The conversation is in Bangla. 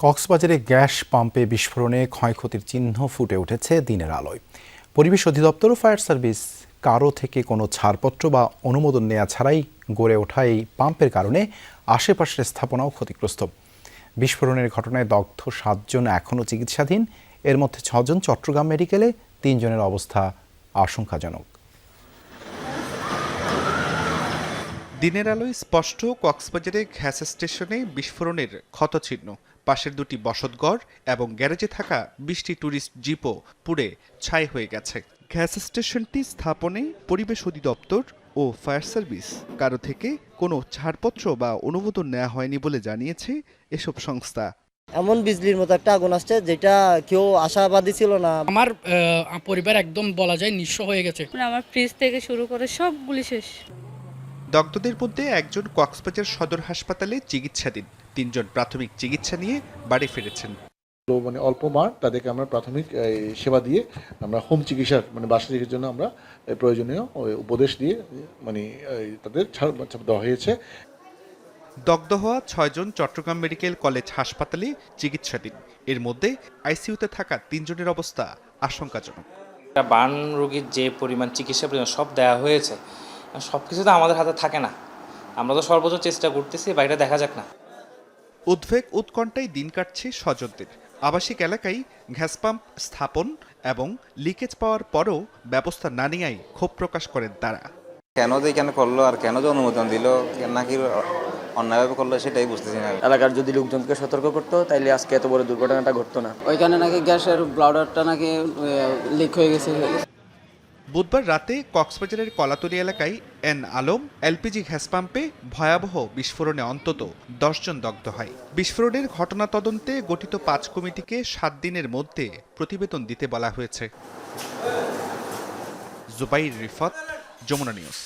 কক্সবাজারে গ্যাস পাম্পে বিস্ফোরণে ক্ষয়ক্ষতির চিহ্ন ফুটে উঠেছে দিনের আলোয়। পরিবেশ অধিদপ্তর ও ফায়ার সার্ভিস কারো থেকে কোনো ছাড়পত্র বা অনুমোদন নেওয়া ছাড়াই গড়ে ওঠা এই পাম্পের কারণে আশেপাশের স্থাপনাও ক্ষতিগ্রস্ত। বিস্ফোরণের ঘটনায় দগ্ধ 7 জন এখনও চিকিৎসাধীন। এর মধ্যে 6 জন চট্টগ্রাম মেডিকেলে, 3 জনের অবস্থা আশঙ্কাজনক। দিনের আলোয় স্পষ্ট কক্সবাজারে গ্যাস স্টেশনে বিস্ফোরণের ক্ষতচিহ্ন। পাশের দুটি বসতঘর এবং গ্যারেজে থাকা 20টি ট্যুরিস্ট জিপও পুড়ে ছাই হয়ে গেছে। গ্যাস স্টেশনটি স্থাপনে পরিবেশ অধিদপ্তর ও ফায়ার সার্ভিস কারো থেকে কোনো ছাড়পত্র বা অনুমোদন নেওয়া হয়নি বলে জানিয়েছে এসব সংস্থা। এমন বিজলির মতো একটা আগুন আসছে যেটা কেউ আশাবাদী ছিল না। আমার পরিবার একদম বলা যায় নিঃস্ব হয়ে গেছে। আমার ফ্রিজ থেকে শুরু করে সবগুলি শেষ। দগ্ধদের মধ্যে একজন কক্সবাজার সদর হাসপাতালে চিকিৎসাধীন, 3 জন প্রাথমিক চিকিৎসা নিয়ে বাড়ি ফিরেছেন। মানে অল্প মার তাদেরকে আমরা প্রাথমিক সেবা দিয়ে আমরা হোম চিকিৎসার বাসা চিকিৎসার জন্য আমরা প্রয়োজনীয় উপদেশ দিয়ে তাদের ছাড় দেওয়া হয়েছে। দগ্ধ হওয়া 6 জন চট্টগ্রাম মেডিকেল কলেজ হাসপাতালে চিকিৎসাধীন। এর মধ্যে আইসিইউতে থাকা 3 জনের অবস্থা আশঙ্কাজনক। বার্ন রোগীর যে পরিমাণ চিকিৎসা প্রয়োজন সব দেওয়া হয়েছে, সব কিছু তো আমাদের হাতে থাকে না। আমরা তো সর্বোচ্চ চেষ্টা করতেছি, বাইরে দেখা যাক না। উদ্বেগ উৎকণ্ঠায় দিন কাটছে স্বজনদের। আবাসিক এলাকায় গ্যাস পাম্প স্থাপন এবং লিকেজ পাওয়ার পরও ব্যবস্থা না নেওয়ায় ক্ষোভ প্রকাশ করেন তারা। কেন যে এখানে করলো আর কেন যে অনুমোদন দিল নাকি অন্যায়ভাবে করলো সেটাই বুঝতেছি না। এলাকার যদি লোকজনকে সতর্ক করতো তাইলে আজকে এত বড় দুর্ঘটনাটা ঘটতো না। ওইখানে নাকি গ্যাসের ব্লাডারটা নাকি লিক হয়ে গেছে। বুধবার রাতে কক্সবাজারের কলাতলী এলাকায় এন আলম এলপিজি গ্যাস পাম্পে ভয়াবহ বিস্ফোরণে অন্তত 10 জন দগ্ধ হয়। বিস্ফোরণের ঘটনা তদন্তে গঠিত 5 কমিটিকে 7 দিনের মধ্যে প্রতিবেদন দিতে বলা হয়েছে। জুবাইর রিফাত, যমুনা নিউজ।